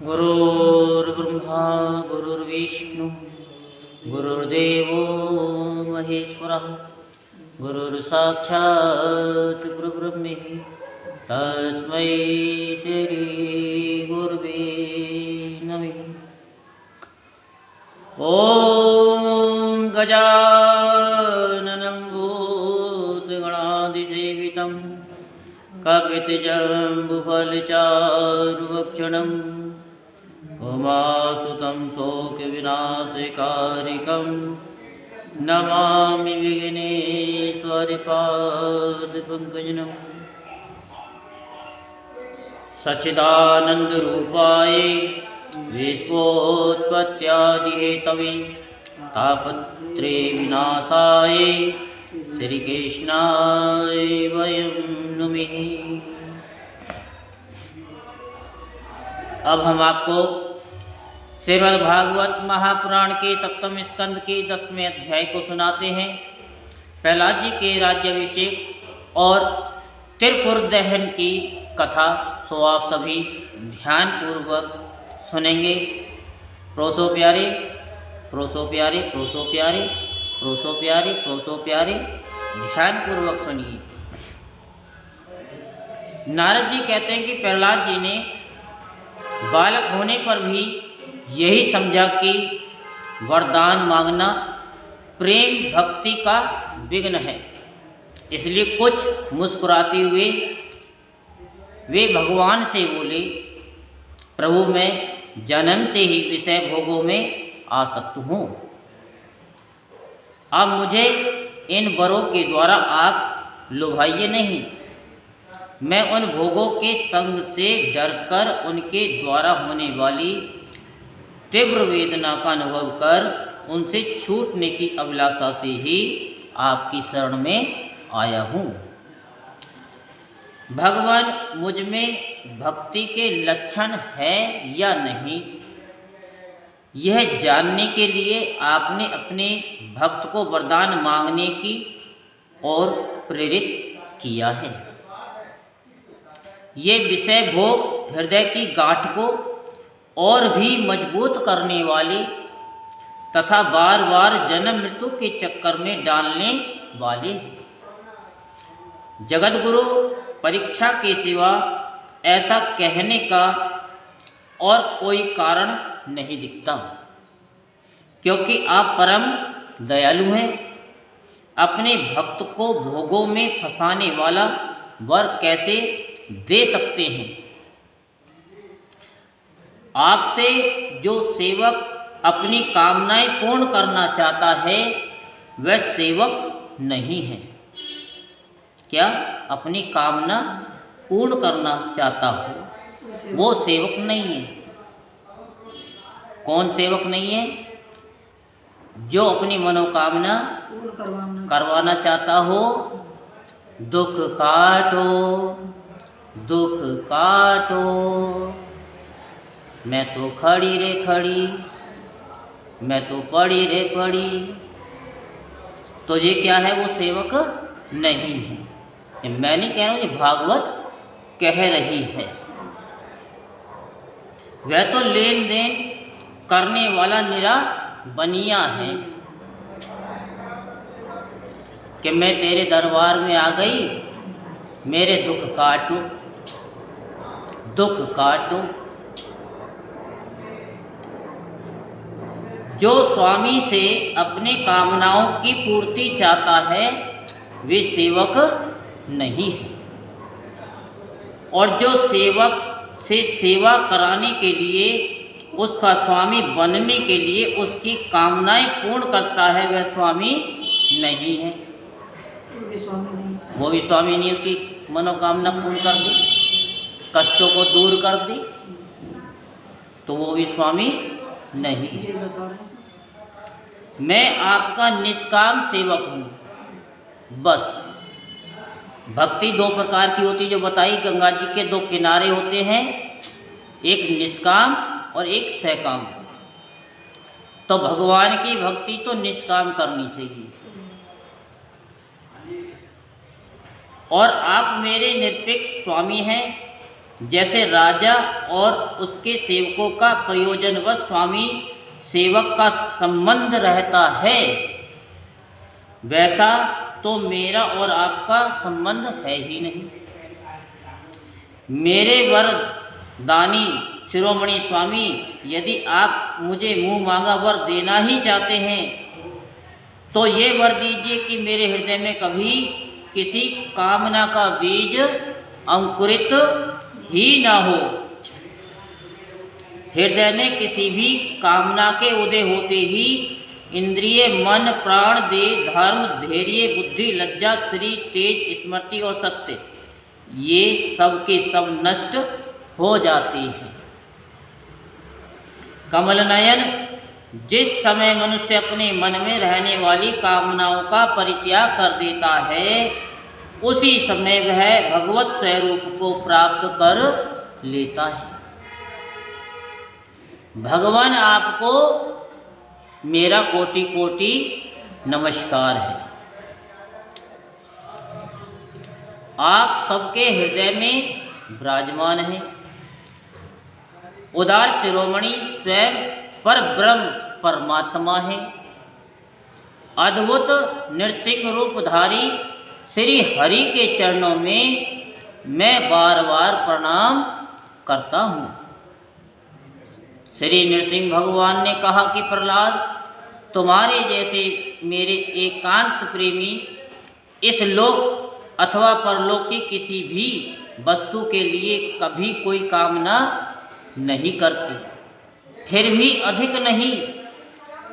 गुरुर्ब्रह्मा गुरुर्विष्णु गुरुर्देवो महेश्वरः गुरुर्साक्षात् परब्रह्म तस्मै श्री गुरुवे नमः। ॐ गजाननं भूतगणाधिसेवितं कपितजम्बुफलचारुभक्षणं उमासुतं शोकविनाशकारिकं नमामि विघ्नेश्वरपादपङ्कजम्। सच्चिदानन्दरूपाय विश्वोत्पत्त्यादिहेतवे तापत्रे विनाशाय श्रीकृष्णाय वयं नमः। अब हम आपको श्रीमद्भागवत महापुराण के सप्तम स्कंद के 10वें अध्याय को सुनाते हैं। प्रहलाद जी के राज्याभिषेक और त्रिपुर दहन की कथा सो आप सभी ध्यानपूर्वक सुनेंगे। प्रोसो प्यारे प्रोसो प्यारे प्रोसो प्यारे प्रोसो प्यारे प्रोसो प्यारे ध्यानपूर्वक सुनिए। नारद जी कहते हैं कि प्रहलाद जी ने बालक होने पर भी यही समझा कि वरदान मांगना प्रेम भक्ति का विघ्न है, इसलिए कुछ मुस्कुराते हुए वे भगवान से बोले, प्रभु मैं जन्म से ही विषय भोगों में आसक्त हूँ। अब मुझे इन वरों के द्वारा आप लुभाइए नहीं। मैं उन भोगों के संग से डरकर उनके द्वारा होने वाली तीव्र वेदना का अनुभव कर उनसे छूटने की अभिलाषा से ही आपकी शरण में आया हूँ। भगवान मुझ में भक्ति के लक्षण है या नहीं, यह जानने के लिए आपने अपने भक्त को वरदान मांगने की ओर प्रेरित किया है। ये विषय भोग हृदय की गांठ को और भी मजबूत करने वाले तथा बार बार जन्म मृत्यु के चक्कर में डालने वाले हैं। जगतगुरु परीक्षा के सिवा ऐसा कहने का और कोई कारण नहीं दिखता, क्योंकि आप परम दयालु हैं। अपने भक्त को भोगों में फंसाने वाला वर कैसे दे सकते हैं? आपसे जो सेवक अपनी कामनाएं पूर्ण करना चाहता है वह सेवक नहीं है। क्या अपनी कामना पूर्ण करना चाहता हो वो सेवक नहीं है। कौन सेवक नहीं है? जो अपनी मनोकामना करवाना चाहता हो। दुख काटो दुख काटो, मैं तो खड़ी रे खड़ी, मैं तो पड़ी रे पड़ी, तो ये क्या है? वो सेवक नहीं है। मैं नहीं कह रहा हूँ, ये भागवत कह रही है। वह तो लेन देन करने वाला निरा बनिया है कि मैं तेरे दरबार में आ गई, मेरे दुख काटो दुख काटो। जो स्वामी से अपने कामनाओं की पूर्ति चाहता है वे सेवक नहीं है, और जो सेवक से सेवा कराने के लिए उसका स्वामी बनने के लिए उसकी कामनाएं पूर्ण करता है वह स्वामी नहीं है। वो भी स्वामी नहीं, उसकी मनोकामना पूर्ण कर दी, कष्टों को दूर कर दी, तो वो भी स्वामी नहीं है। मैं आपका निष्काम सेवक हूँ, बस। भक्ति दो प्रकार की होती जो बताई, गंगा जी के दो किनारे होते हैं, एक निष्काम और एक सकाम। तो भगवान की भक्ति तो निष्काम करनी चाहिए। और आप मेरे निरपेक्ष स्वामी हैं, जैसे राजा और उसके सेवकों का प्रयोजनवश स्वामी सेवक का संबंध रहता है, वैसा तो मेरा और आपका संबंध है ही नहीं। मेरे वरदानी शिरोमणि स्वामी, यदि आप मुझे मुँह मांगा वर देना ही चाहते हैं तो ये वर दीजिए कि मेरे हृदय में कभी किसी कामना का बीज अंकुरित ही ना हो। हृदय में किसी भी कामना के उदय होते ही इंद्रिय, मन, प्राण, देह, धर्म, धैर्य, बुद्धि, लज्जा, श्री, तेज, स्मृति और सत्य, ये सब के सब नष्ट हो जाती हैं। कमल नयन, जिस समय मनुष्य अपने मन में रहने वाली कामनाओं का परित्याग कर देता है, उसी समय वह भगवत स्वरूप को प्राप्त कर लेता है। भगवान आपको मेरा कोटि कोटि नमस्कार है। आप सबके हृदय में विराजमान हैं। उदार शिरोमणि स्वयं पर ब्रह्म परमात्मा है। अद्भुत नृसिंह रूपधारी श्री हरि के चरणों में मैं बार बार प्रणाम करता हूँ। श्री नृसिंह भगवान ने कहा कि प्रहलाद, तुम्हारे जैसे मेरे एकांत प्रेमी इस लोक अथवा परलोक की किसी भी वस्तु के लिए कभी कोई कामना नहीं करते, फिर भी अधिक नहीं,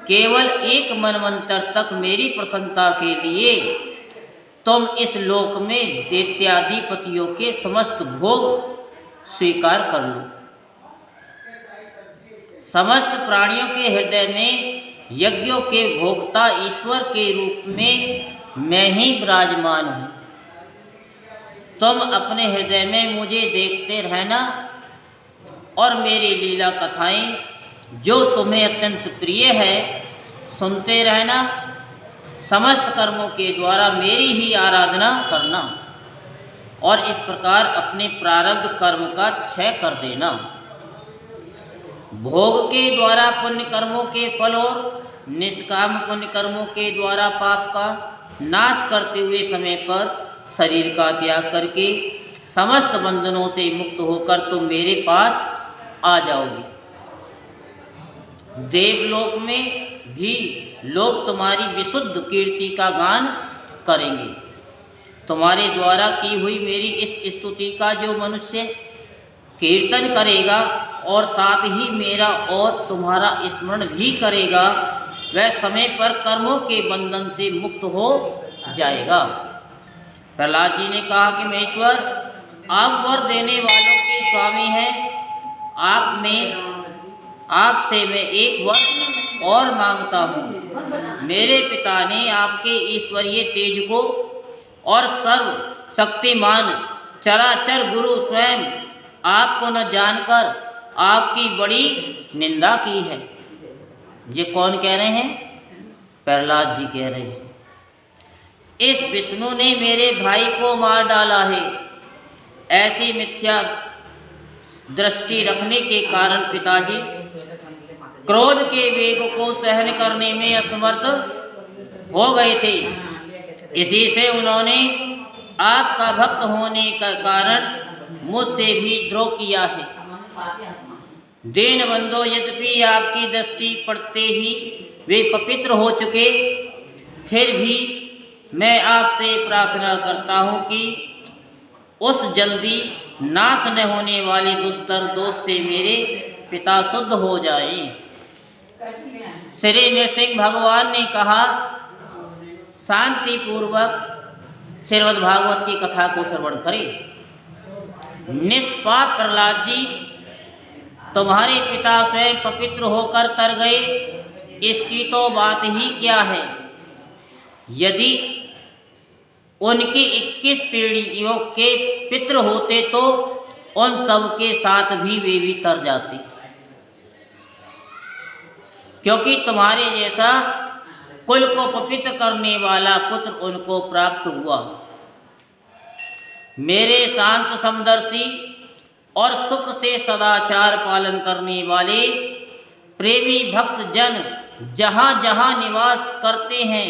केवल एक मनवंतर तक मेरी प्रसन्नता के लिए तुम इस लोक में दैत्याधिपतियों के समस्त भोग स्वीकार कर लो। समस्त प्राणियों के हृदय में यज्ञों के भोक्ता ईश्वर के रूप में मैं ही विराजमान हूँ। तुम अपने हृदय में मुझे देखते रहना और मेरी लीला कथाएं, जो तुम्हें अत्यंत प्रिय है, सुनते रहना। समस्त कर्मों के द्वारा मेरी ही आराधना करना और इस प्रकार अपने प्रारब्ध कर्म का क्षय कर देना। भोग के द्वारा पुण्य कर्मों के फल और निष्काम पुण्य कर्मों के द्वारा पाप का नाश करते हुए समय पर शरीर का त्याग करके समस्त बंधनों से मुक्त होकर तुम मेरे पास आ जाओगे। देवलोक में भी लोग तुम्हारी विशुद्ध कीर्ति का गान करेंगे। तुम्हारे द्वारा की हुई मेरी इस स्तुति का जो मनुष्य कीर्तन करेगा और साथ ही मेरा और तुम्हारा स्मरण भी करेगा, वह समय पर कर्मों के बंधन से मुक्त हो जाएगा। प्रहलाद जी ने कहा कि महेश्वर, आप वर देने वालों के स्वामी हैं। आपसे मैं एक वर और मांगता हूँ। मेरे पिता ने आपके ईश्वरीय तेज को और सर्व शक्तिमान चराचर गुरु स्वयं आपको न जानकर आपकी बड़ी निंदा की है। ये कौन कह रहे हैं? प्रहलाद जी कह रहे हैं। इस विष्णु ने मेरे भाई को मार डाला है। ऐसी मिथ्या दृष्टि रखने के कारण पिताजी क्रोध के वेग को सहन करने में असमर्थ हो गए थे। इसी से उन्होंने आपका भक्त होने का कारण मुझसे भी द्रोह किया है। दीनबंधो, यद्यपि आपकी दृष्टि पड़ते ही वे पवित्र हो चुके, फिर भी मैं आपसे प्रार्थना करता हूँ कि उस जल्दी नाश न होने वाले दुस्तर दोष से मेरे पिता शुद्ध हो जाएं। श्री नृसिंह भगवान ने कहा, शांति पूर्वक श्रीमद् भागवत की कथा को श्रवण करें। निष्पाप प्रहलाद जी, तुम्हारे पिता स्वयं पवित्र होकर तर गए, इसकी तो बात ही क्या है। यदि उनकी 21 पीढ़ियों के पितृ होते तो उन सब के साथ भी वे भी तर जाते, क्योंकि तुम्हारे जैसा कुल को पवित्र करने वाला पुत्र उनको प्राप्त हुआ। मेरे शांत समदर्शी और सुख से सदाचार पालन करने वाले प्रेमी भक्त जन जहाँ जहाँ निवास करते हैं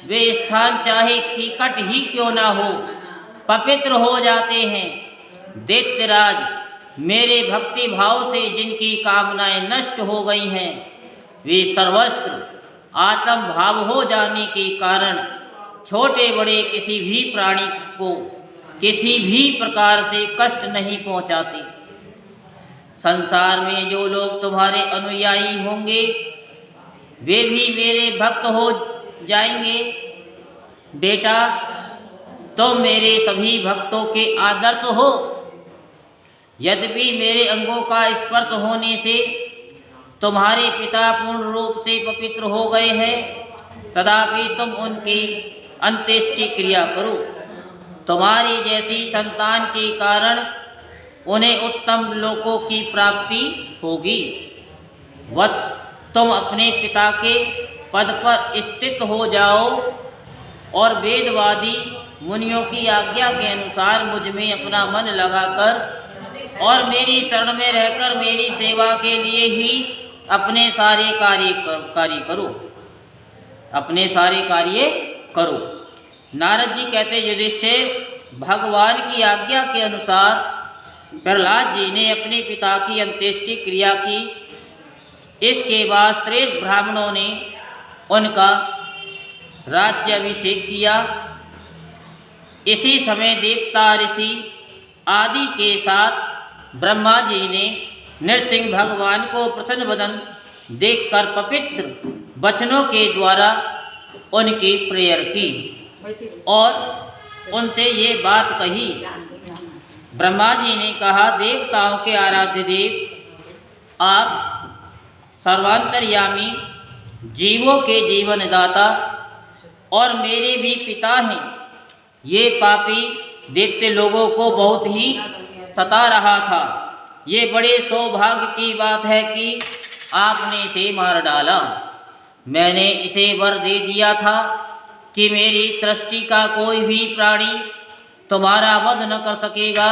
वे स्थान चाहे कीकट ही क्यों ना हो पवित्र हो जाते हैं। दैत्यराज, मेरे भक्ति भाव से जिनकी कामनाएं नष्ट हो गई हैं वे सर्वत्र आत्म भाव हो जाने के कारण छोटे बड़े किसी भी प्राणी को किसी भी प्रकार से कष्ट नहीं पहुंचाते। संसार में जो लोग तुम्हारे अनुयायी होंगे वे भी मेरे भक्त हो जाएंगे। बेटा, तुम मेरे सभी भक्तों के आदर्श हो। यद्यपि मेरे अंगों का स्पर्श होने से तुम्हारे पिता पूर्ण रूप से पवित्र हो गए हैं, तथापि तुम उनकी अंत्येष्टि क्रिया करो। तुम्हारी जैसी संतान के कारण उन्हें उत्तम लोकों की प्राप्ति होगी। वत्स, तुम अपने पिता के पद पर स्थित हो जाओ और वेदवादी मुनियों की आज्ञा के अनुसार मुझ में अपना मन लगाकर और मेरी शरण में रहकर मेरी सेवा के लिए ही अपने सारे कार्य करो। नारद जी कहते, युधिष्ठिर, भगवान की आज्ञा के अनुसार प्रहलाद जी ने अपने पिता की अंत्येष्टि क्रिया की। इसके बाद श्रेष्ठ ब्राह्मणों ने उनका राज्याभिषेक किया। इसी समय देवता, ऋषि आदि के साथ ब्रह्मा जी ने नृसिंह भगवान को प्रसन्न वदन देखकर पवित्र वचनों के द्वारा उनकी प्रेयर की और उनसे ये बात कही। ब्रह्मा जी ने कहा, देवताओं के आराध्य देव, आप सर्वांतर्यामी, जीवों के जीवनदाता और मेरे भी पिता हैं। ये पापी दैत्य लोगों को बहुत ही सता रहा था। ये बड़े सौभाग्य की बात है कि आपने इसे मार डाला। मैंने इसे वर दे दिया था कि मेरी सृष्टि का कोई भी प्राणी तुम्हारा वध न कर सकेगा।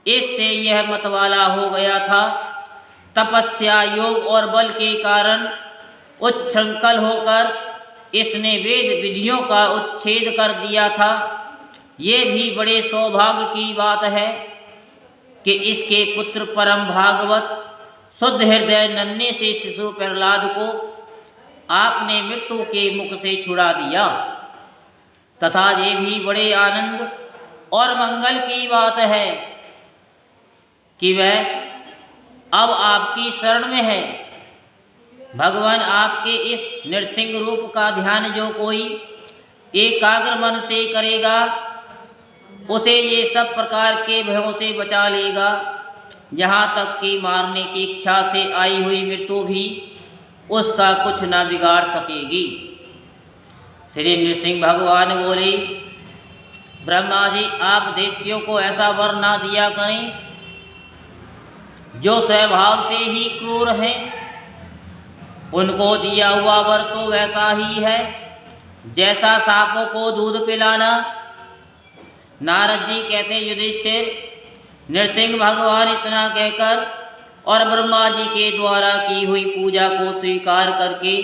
इससे यह मतवाला हो गया था। तपस्या, योग और बल के कारण उच्छृंखल होकर इसने वेद विधियों का उच्छेद कर दिया था। ये भी बड़े सौभाग्य की बात है कि इसके पुत्र परम भागवत शुद्ध हृदय नन्हे से शिशु प्रहलाद को आपने मृत्यु के मुख से छुड़ा दिया, तथा ये भी बड़े आनंद और मंगल की बात है कि वह अब आपकी शरण में है। भगवान आपके इस नृसिंह रूप का ध्यान जो कोई एकाग्र मन से करेगा उसे ये सब प्रकार के भयों से बचा लेगा। यहाँ तक कि मारने की इच्छा से आई हुई मृत्यु भी उसका कुछ न बिगाड़ सकेगी। श्री नृसिंह भगवान बोले, ब्रह्मा जी, आप दैत्यों को ऐसा वर ना दिया करें जो स्वभाव से ही क्रूर हैं। उनको दिया हुआ वर तो वैसा ही है जैसा सांपों को दूध पिलाना। नारद जी कहते, युधिष्ठिर, नृसिंह भगवान इतना कहकर और ब्रह्मा जी के द्वारा की हुई पूजा को स्वीकार करके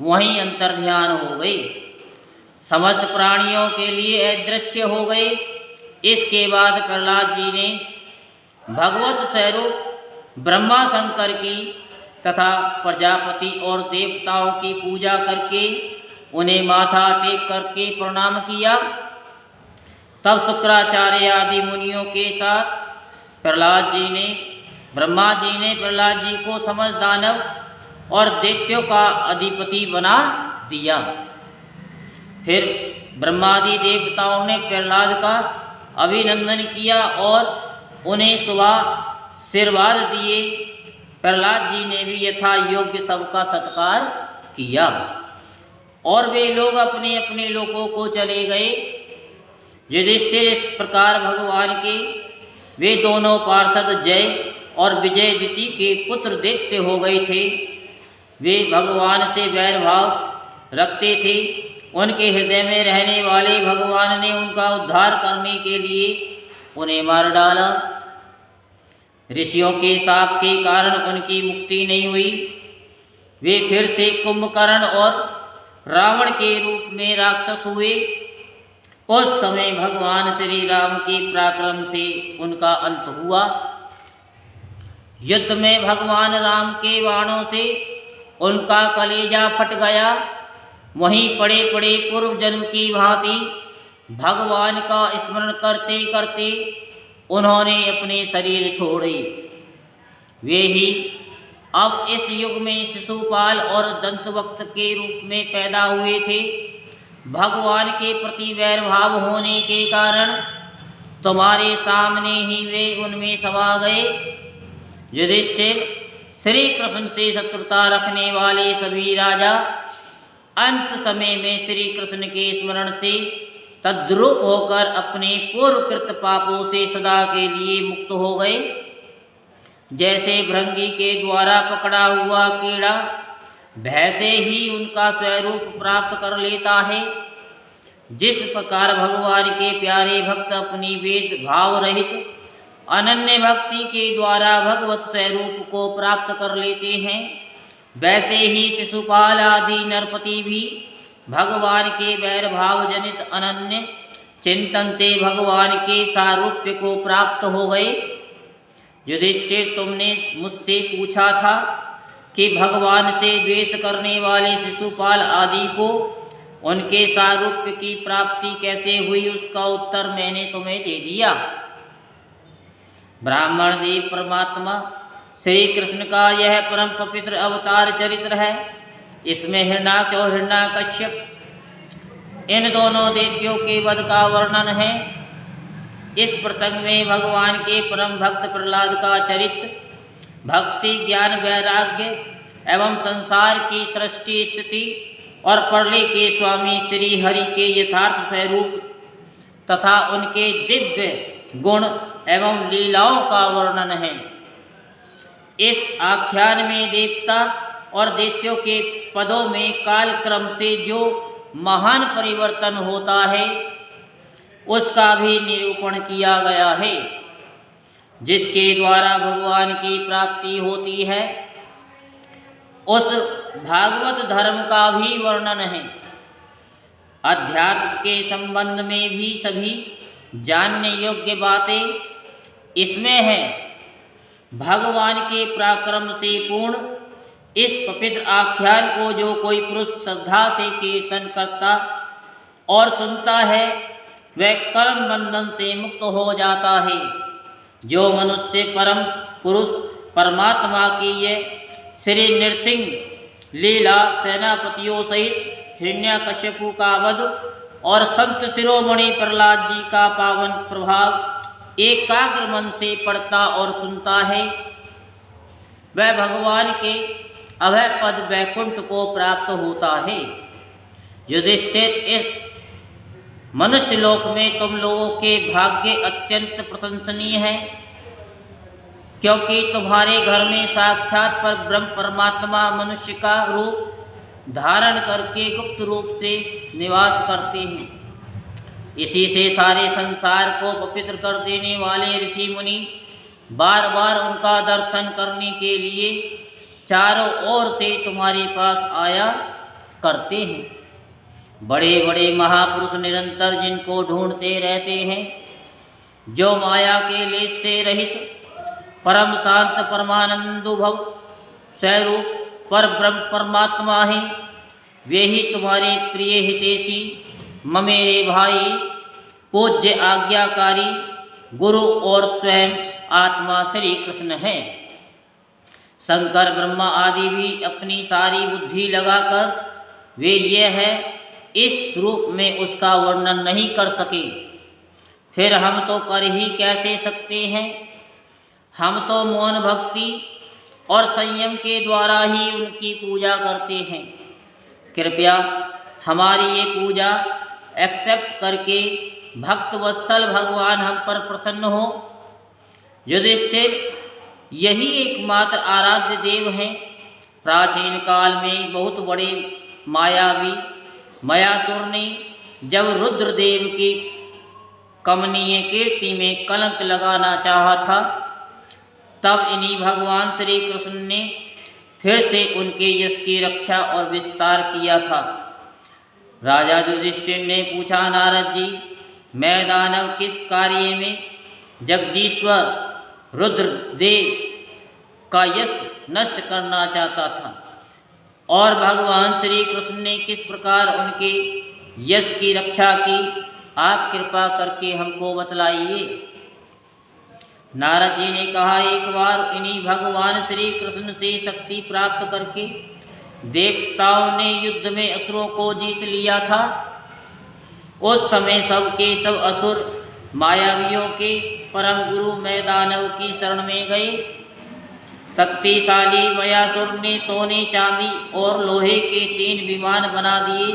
वहीं अंतर्ध्यान हो गए। समस्त प्राणियों के लिए अदृश्य हो गए। इसके बाद प्रहलाद जी ने भगवत स्वरूप ब्रह्मा शंकर की तथा प्रजापति और देवताओं की पूजा करके उन्हें माथा टेक करके प्रणाम किया। तब शुक्राचार्य आदि मुनियों के साथ ब्रह्मा जी ने प्रहलाद जी को समस्त दानव और दैत्यों का अधिपति बना दिया। फिर ब्रह्मादि देवताओं ने प्रहलाद का अभिनंदन किया और उन्हें आशीर्वाद दिए। प्रहलाद जी ने भी यथा योग्य सबका सत्कार किया और वे लोग अपने अपने लोकों को चले गए। युधिष्ठिर, इस प्रकार भगवान के वे दोनों पार्षद जय और विजयदिति के पुत्र दैत्य हो गए थे। वे भगवान से वैर भाव रखते थे। उनके हृदय में रहने वाले भगवान ने उनका उद्धार करने के लिए उन्हें मार डाला। ऋषियों के शाप के कारण उनकी मुक्ति नहीं हुई। वे फिर से कुंभकर्ण और रावण के रूप में राक्षस हुए। उस समय भगवान श्री राम के पराक्रम से उनका अंत हुआ। युद्ध में भगवान राम के बाणों से उनका कलेजा फट गया। वहीं पड़े पड़े पूर्व जन्म की भांति भगवान का स्मरण करते करते उन्होंने अपने शरीर छोड़े। वे ही अब इस युग में शिशुपाल और दंतवक्त के रूप में पैदा हुए थे। भगवान के प्रति वैर भाव होने के कारण तुम्हारे सामने ही वे उनमें समा गए। युधिष्ठिर, श्री कृष्ण से शत्रुता रखने वाले सभी राजा अंत समय में श्री कृष्ण के स्मरण से तद्रूप होकर अपने पूर्वकृत पापों से सदा के लिए मुक्त हो गए। जैसे भृंगी के द्वारा पकड़ा हुआ कीड़ा वैसे ही उनका स्वरूप प्राप्त कर लेता है। जिस प्रकार भगवान के प्यारे भक्त अपनी वेद भाव रहित अनन्य भक्ति के द्वारा भगवत स्वरूप को प्राप्त कर लेते हैं, वैसे ही शिशुपाल आदि नरपति भी भगवान के वैर भाव जनित अनन्य चिंतन से भगवान के सारूप्य को प्राप्त हो गए। युधिष्ठिर, तुमने मुझसे पूछा था कि भगवान से द्वेष करने वाले शिशुपाल आदि को उनके सारूप्य की प्राप्ति कैसे हुई, उसका उत्तर मैंने तुम्हें दे दिया। ब्राह्मण देव परमात्मा श्री कृष्ण का यह परम पवित्र अवतार चरित्र है। इसमें हिरण्याक्ष और हिरण्याकश्यप इन दोनों दैत्यों के वध का वर्णन है। इस प्रसंग में भगवान के परम भक्त प्रहलाद का चरित्र भक्ति, ज्ञान, वैराग्य एवं संसार की सृष्टि, स्थिति और प्रलय के स्वामी श्री हरि के यथार्थ स्वरूप तथा उनके दिव्य गुण एवं लीलाओं का वर्णन है। इस आख्यान में देवता और दैत्यों के पदों में कालक्रम से जो महान परिवर्तन होता है उसका भी निरूपण किया गया है, जिसके द्वारा भगवान की प्राप्ति होती है। उस भागवत धर्म का भी वर्णन है। अध्यात्म के संबंध में भी सभी जानने योग्य बातें इसमें है। भगवान के पराक्रम से पूर्ण इस पवित्र आख्यान को जो कोई पुरुष श्रद्धा से कीर्तन करता और सुनता है वह कर्म बंधन से मुक्त हो जाता है। जो मनुष्य परम पुरुष परमात्मा की ये श्री नृसिंह लीला सेनापतियों सहित हिरण्याकश्यपु का वध और संत शिरोमणि प्रहलाद जी का पावन प्रभाव एकाग्र मन से पढ़ता और सुनता है, वह भगवान के अभय पद वैकुंठ को प्राप्त होता है। युधिष्ठिर, इस मनुष्य लोक में तुम लोगों के भाग्य अत्यंत प्रशंसनीय है, क्योंकि तुम्हारे घर में साक्षात पर ब्रह्म परमात्मा मनुष्य का रूप धारण करके गुप्त रूप से निवास करते हैं। इसी से सारे संसार को पवित्र कर देने वाले ऋषि मुनि बार बार उनका दर्शन करने के लिए चारों ओर से तुम्हारे पास आया करते हैं। बड़े बड़े महापुरुष निरंतर जिनको ढूंढते रहते हैं, जो माया के लेश से रहित परम शांत परमानंदुभव स्वरूप पर ब्रह्म परमात्मा है, वे ही तुम्हारे प्रिय हितैषी ममेरे भाई, पूज्य आज्ञाकारी गुरु और स्वयं आत्मा श्री कृष्ण है। शंकर ब्रह्मा आदि भी अपनी सारी बुद्धि लगाकर वे ये है इस रूप में उसका वर्णन नहीं कर सके, फिर हम तो कर ही कैसे सकते हैं। हम तो मौन भक्ति और संयम के द्वारा ही उनकी पूजा करते हैं। कृपया हमारी ये पूजा एक्सेप्ट करके भक्त वत्सल भगवान हम पर प्रसन्न हो। युधिष्ठिर, यही एकमात्र आराध्य देव हैं। प्राचीन काल में बहुत बड़े मायावी मयासुर ने जब रुद्रदेव की कमनीय कीर्ति में कलंक लगाना चाहा था, तब इन्हीं भगवान श्री कृष्ण ने फिर से उनके यश की रक्षा और विस्तार किया था। राजा युधिष्ठिर ने पूछा, नारद जी, मैं दानव किस कार्य में जगदीश्वर रुद्रदेव का यश नष्ट करना चाहता था और भगवान श्री कृष्ण ने किस प्रकार उनके यश की रक्षा की, आप कृपा करके हमको बतलाइए। नारद जी ने कहा, एक बार इन्हीं भगवान श्री कृष्ण से शक्ति प्राप्त करके देवताओं ने युद्ध में असुरों को जीत लिया था। उस समय सब के सब असुर मायावियों के परम गुरु मैं दानव की शरण में गए। शक्तिशाली मयासुर ने सोने, चांदी और लोहे के 3 विमान बना दिए।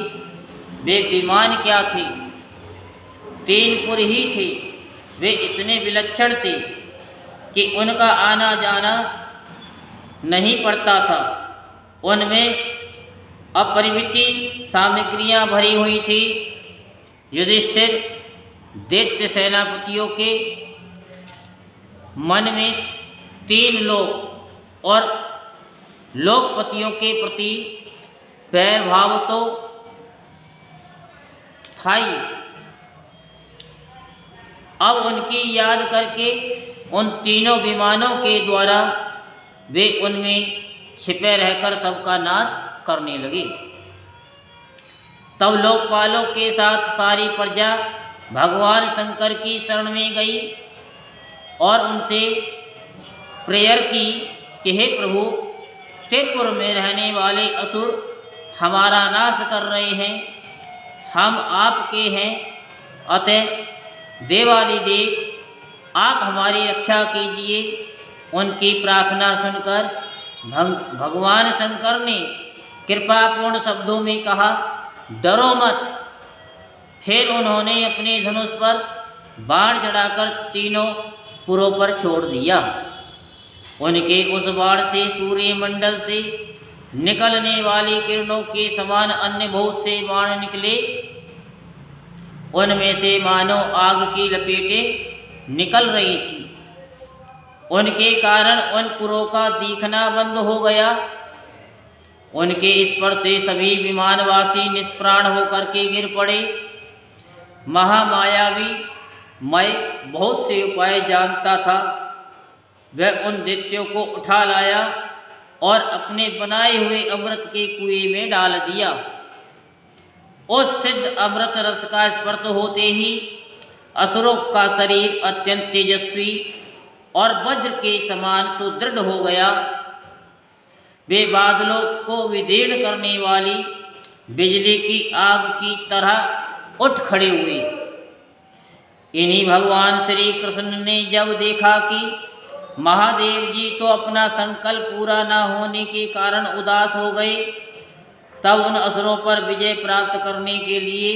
वे विमान क्या थे? 3 पुर ही थे। वे इतने विलक्षण थे कि उनका आना जाना नहीं पड़ता था। उनमें अपरिमित सामग्रियां भरी हुई थी। युधिष्ठिर दैत्य सेनापतियों के मन में 3 लोक और लोकपतियों के प्रति बैर भाव तो था ही। अब उनकी याद करके उन तीनों विमानों के द्वारा वे उनमें छिपे रहकर सबका नाश करने लगे। तब लोकपालों के साथ सारी प्रजा भगवान शंकर की शरण में गई और उनसे प्रेयर की कि हे प्रभु, त्रिपुर में रहने वाले असुर हमारा नाश कर रहे हैं, हम आपके हैं, अतः देवादिदेव आप हमारी रक्षा कीजिए। उनकी प्रार्थना सुनकर भगवान शंकर ने कृपापूर्ण शब्दों में कहा, डरो मत। फिर उन्होंने अपने धनुष पर बाण चढ़ाकर तीनों पुरों पर छोड़ दिया। उनके उस बाण से सूर्यमंडल से निकलने वाली किरणों के समान अन्य बहुत से बाण निकले। उनमें से मानो आग की लपेटें निकल रही थी। उनके कारण उन पुरों का दिखना बंद हो गया। उनके स्पर्श से सभी विमानवासी निष्प्राण होकर के गिर पड़े। महामायावी मैं बहुत से उपाय जानता था। वह उन दैत्यों को उठा लाया और अपने बनाए हुए अमृत के कुएं में डाल दिया। उस सिद्ध अमृत रस का स्पर्श होते ही असुरों का शरीर अत्यंत तेजस्वी और वज्र के समान सुदृढ़ हो गया। वे बादलों को विदीर्ण करने वाली बिजली की आग की तरह उठ खड़े हुए। इन्हीं भगवान श्री कृष्ण ने जब देखा कि महादेव जी तो अपना संकल्प पूरा न होने के कारण उदास हो गए, तब उन असुरों पर विजय प्राप्त करने के लिए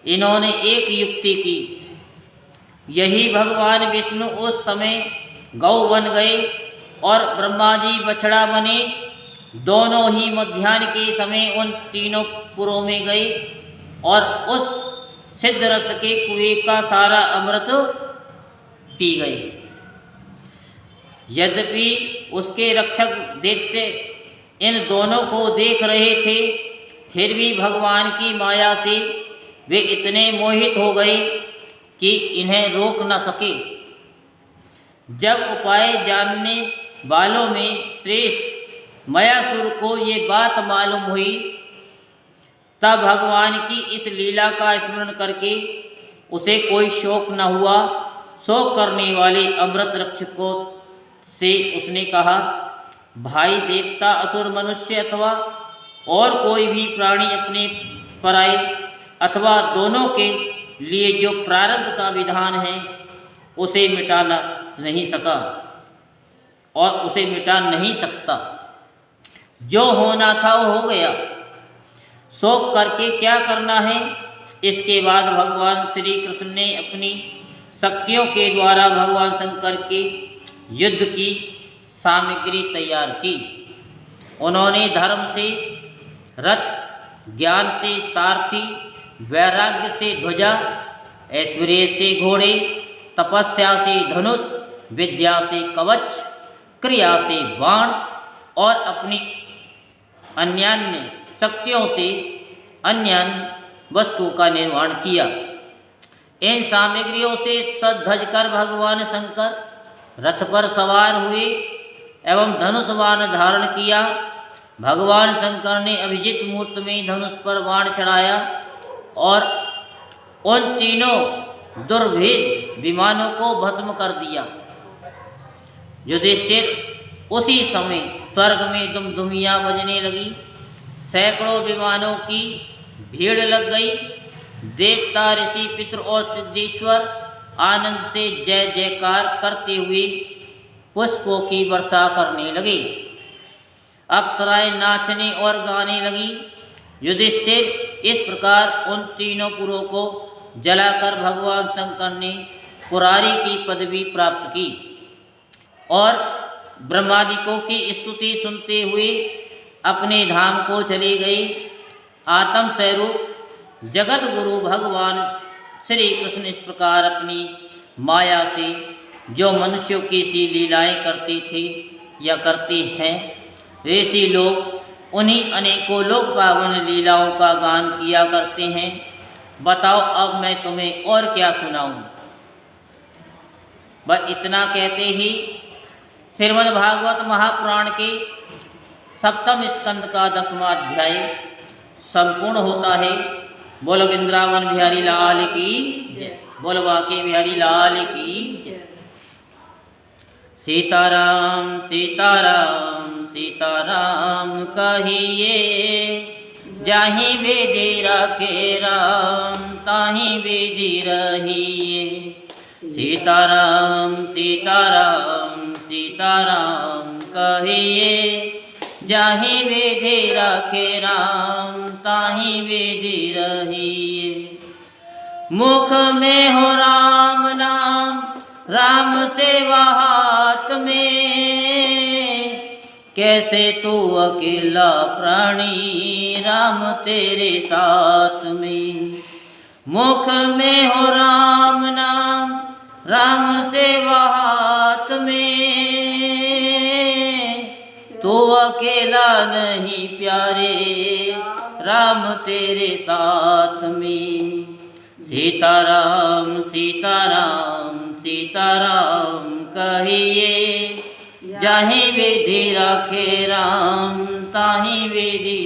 इन्होंने एक युक्ति की। यही भगवान विष्णु उस समय गौ बन गए और ब्रह्मा जी बछड़ा बने। दोनों ही मध्याह्न के समय उन तीनों पुरों में गए और उस सिद्ध रस के कुएं का सारा अमृत पी गए। यद्यपि उसके रक्षक दैत्य इन दोनों को देख रहे थे, फिर भी भगवान की माया से वे इतने मोहित हो गए कि इन्हें रोक न सके। जब उपाय जानने वालों में श्रेष्ठ मयासुर को ये बात मालूम हुई, तब भगवान की इस लीला का स्मरण करके उसे कोई शोक न हुआ। शोक करने वाले अमृत रक्षकों से उसने कहा, भाई देवता, असुर, मनुष्य अथवा और कोई भी प्राणी अपने पराये अथवा दोनों के लिए जो प्रारब्ध का विधान है उसे मिटाना नहीं सका और उसे मिटा नहीं सकता। जो होना था वो हो गया। शोक करके क्या करना है? इसके बाद भगवान श्री कृष्ण ने अपनी शक्तियों के द्वारा भगवान शंकर के युद्ध की सामग्री तैयार की। उन्होंने धर्म से रथ, ज्ञान से सारथी, वैराग्य से ध्वजा, ऐश्वर्य से घोड़े, तपस्या से धनुष, विद्या से कवच क्रिया से बाण और अपनी अन्यान्य शक्तियों से अन्यान्य वस्तुओं का निर्माण किया। इन सामग्रियों से सज कर भगवान शंकर रथ पर सवार हुए एवं धनुष बाण धारण किया। भगवान शंकर ने अभिजित मुहूर्त में धनुष पर बाण चढ़ाया और उन तीनों दुर्भेद विमानों को भस्म कर दिया। युधिष्ठिर उसी समय स्वर्ग में दुमदुमियाँ बजने लगी, सैकड़ों विमानों की भीड़ लग गई। देवता, ऋषि, पितृ और सिद्धेश्वर आनंद से जय जयकार करते हुए पुष्पों की वर्षा करने लगे। अप्सराएं नाचने और गाने लगी। युधिष्ठिर इस प्रकार उन तीनों पुरों को जलाकर भगवान शंकर ने पुरारी की पदवी प्राप्त की और ब्रह्मादिकों की स्तुति सुनते हुए अपने धाम को चले गए। आत्म स्वरूप जगत गुरु भगवान श्री कृष्ण इस प्रकार अपनी माया से जो मनुष्यों की सी लीलाएं करते थे या करते हैं, ऋषि लोग उन्हीं अनेकों लोक पावन लीलाओं का गान किया करते हैं। बताओ अब मैं तुम्हें और क्या सुनाऊं। बस इतना कहते ही श्रीमद् भागवत महापुराण के सप्तम स्कंद का 10वां अध्याय संपूर्ण होता है। बोलो वृंदावन बिहारी लाल की जय, बोलो बांके बिहारी लाल की जय। सीताराम सीताराम सीताराम कहिए, जाहि विधि रखे राम ताहि विधि रहिए। सीताराम सीताराम सीताराम कहिए, जाहि विधि रखे राम ताहि विधि रहिए। मुख में हो राम नाम, राम सेवा हाथ में, कैसे तू अकेला प्राणी राम तेरे साथ में। मुख में हो राम नाम, राम सेवा हाथ में, तो अकेला नहीं प्यारे राम तेरे साथ में। सीताराम सीताराम सीताराम कहिए, जाहि विधि रखे राम ताहि विधि।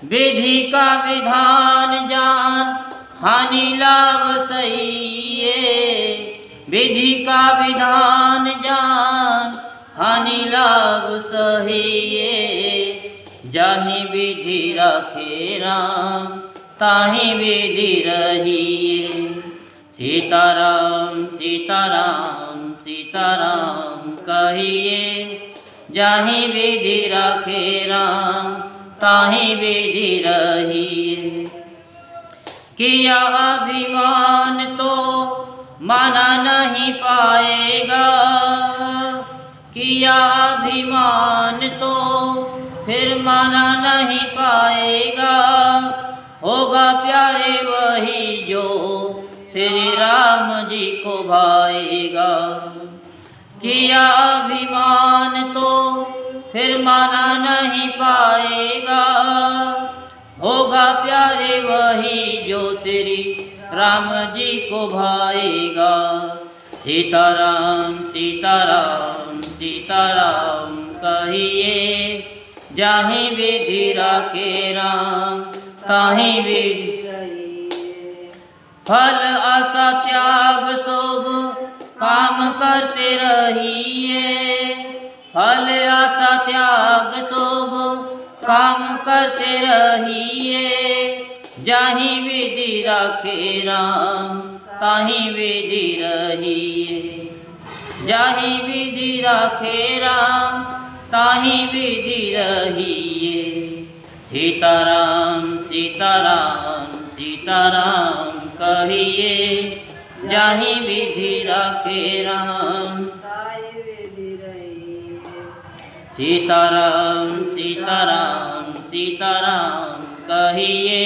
विधि का विधान जान, हानि लाभ सहिए। विधि का विधान जान, हानि लाभ सहिए। जाहि विधि रखे राम ताहि विधि रहिए। सीताराम सीताराम सीताराम कहिए, जाहि विधि रखे राम ताहि विधि रहिए। किया अभिमान तो माना नहीं पाएगा, किया अभिमान तो फिर माना नहीं पाएगा। होगा प्यारे वही जो श्री राम जी को भाएगा। किया अभिमान तो फिर माना नहीं पाएगा। होगा प्यारे वही जो श्री राम जी को भाएगा। सीताराम सीताराम सीताराम कहिए, जाहि विधि रखे राम ताहि विधि। फल आशा त्याग शुभ काम करते रहिए। फल आशा त्याग शुभ काम करते रहिए। जाहि विधि रखे राम ताहि विधि रहिए। जाहि विधि रखे राम ताहि विधि रहिए। सीताराम सीताराम सीताराम कहिए, जाहि विधि रखे राम ताहि विधि रहिए। सीताराम सीताराम सीताराम कहिए,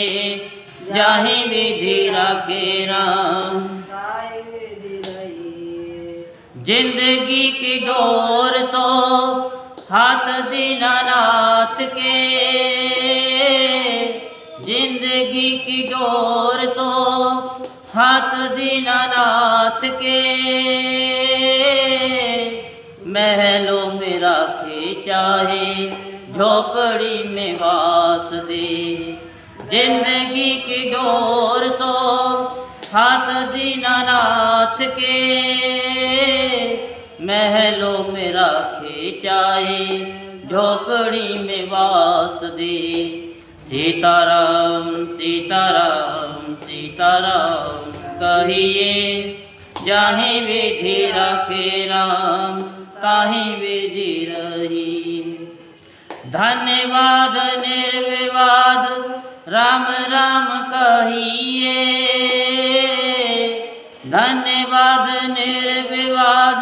जाहि विधि रखे राम ताहि विधि रहिए। जिंदगी की डोर सो हाथ दीनानाथ के, जिंदगी की डोर सो हाथ दीनानाथ के, महलों में राखे चाहे झोपड़ी में वास दे, जिंदगी की डोर सो हाथ दीनानाथ के, महलों में राखे चाहे झोपड़ी में वास दे। सीताराम सीताराम सीताराम कहिए, जाहि विधि राखे राम ताहि विधि रही। धन्यवाद निर्विवाद राम राम कहिए, धन्यवाद निर्विवाद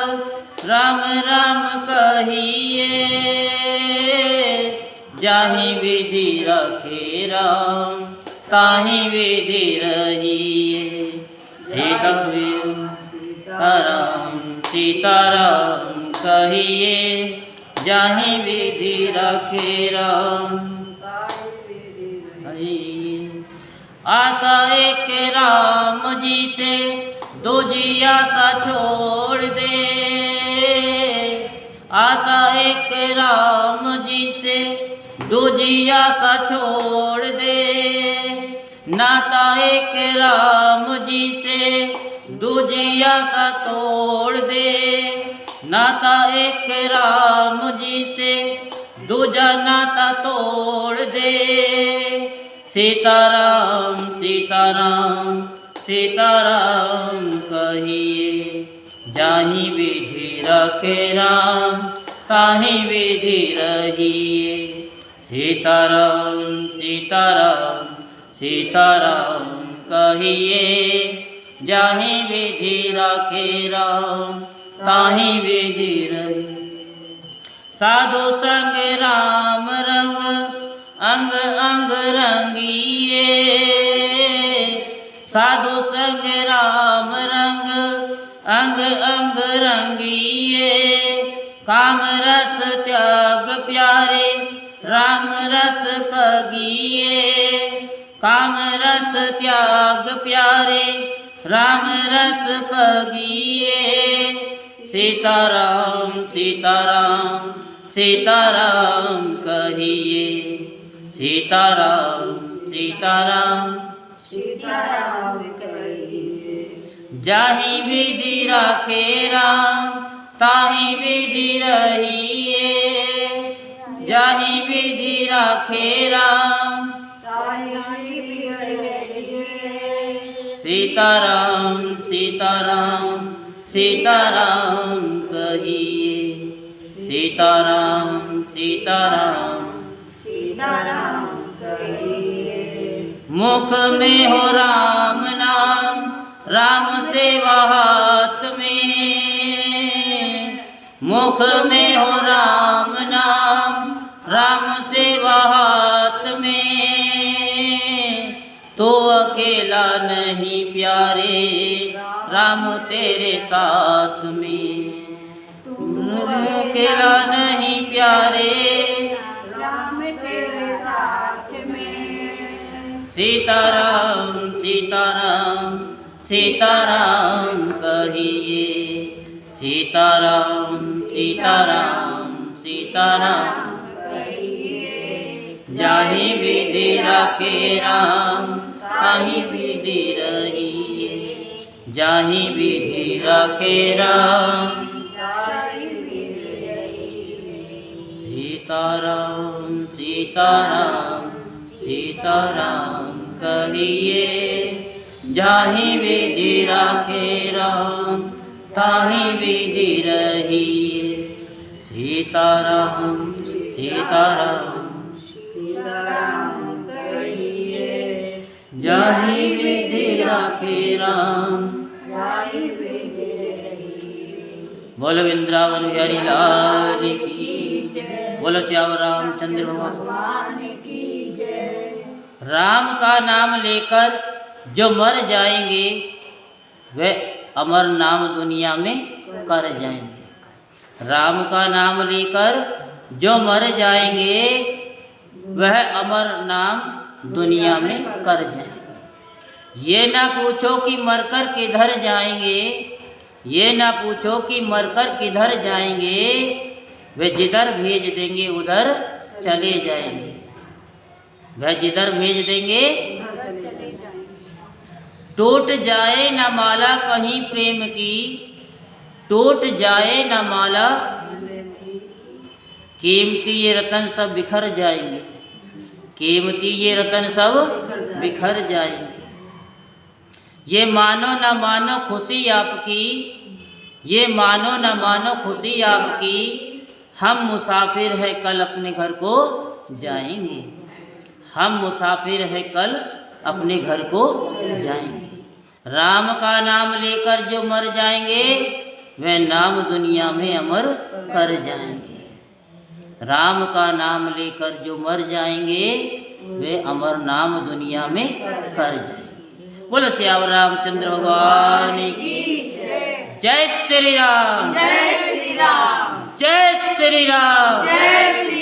राम राम कहिए, जाहि विधि रखे राम ताहि विधि रहिए। सीताराम सीताराम कहिए, जाहि विधि रखे राम। आशा एक राम जी से दूजी आशा छोड़ दे, आशा एक राम जी से दूजी आशा छोड़ दे, नाता एक राम जी से दूजी आशा तोड़ दे, नाता एक राम जी से दूजा नाता तोड़ दे। सीताराम सीताराम सीताराम कहिए, जाहि विधि रखे राम ताहि विधि रहिए। सीताराम सीताराम सीताराम कहिए, जाहि विधि रखे राम ताहि विधि रहिए। साधु संग राम रंग अंग अंग रंगिए, साधु संग राम रंग अंग अंग रंगिए, काम रस त्याग प्यारे राम रस पगिए, काम रस त्याग प्यारे राम रस पगिए। सीताराम सीताराम सीताराम कहिए, सीताराम सीताराम सीताराम कहिए, जाहि विधि राखे राम ताहि विधि रहिए, जाहि विधि राखे राम ताहि विधि रहिए। सीताराम सीताराम सीताराम कहिए, सीताराम सीताराम सीताराम कहिए। मुख में हो राम नाम राम सेवा हाथ में, मुख में हो राम नाम राम सेवा हाथ में, तो अकेला नहीं प्यारे राम तेरे साथ में, तुम अकेला नहीं प्यारे राम तेरे साथ में। सीताराम सीताराम सीताराम कहिए, सीताराम सीताराम सीताराम कहिए, जाहि विधि राखे राम ताहि विधि रहिए, जाहि विधि राखे राम ताहि विधि रहिए। सीताराम सीताराम सीताराम कहिए, जाहि विधि राखे राम ताहि विधि रहिए। सीताराम सीताराम सीताराम कहिए, जाहि विधि राखे राम ताहि विधि रहिए। बोलो वृंदावन बिहारी लाल की जय, बोलो श्याम रामचंद्र भगवान भगवान की जय। राम का नाम लेकर जो मर जाएंगे वे अमर नाम दुनिया में कर जाएंगे। राम का नाम लेकर जो मर जाएंगे वह अमर नाम दुनिया में कर जाएंगे। ये ना पूछो कि मरकर किधर जाएंगे, ये ना पूछो कि मरकर किधर जाएंगे, वे जिधर भेज देंगे उधर चले जाएंगे। वह जिधर भेज देंगे टूट जाए न माला कहीं प्रेम की, टूट जाए न माला, कीमती ये रतन सब बिखर जाएंगे, कीमती ये रतन सब बिखर जाएंगे। ये मानो न मानो खुशी आपकी, ये मानो न मानो खुशी आपकी, हम मुसाफिर हैं कल अपने घर को जाएंगे, हम मुसाफिर हैं कल अपने घर को जाएंगे। राम का नाम लेकर जो मर जाएंगे वे नाम दुनिया में अमर कर जाएंगे। राम का नाम लेकर जो मर जाएंगे वे अमर नाम दुनिया में कर जाएंगे। बोलो श्याम रामचंद्र भगवान की जय श्री राम, जय श्री राम, जय श्री राम। जय श्री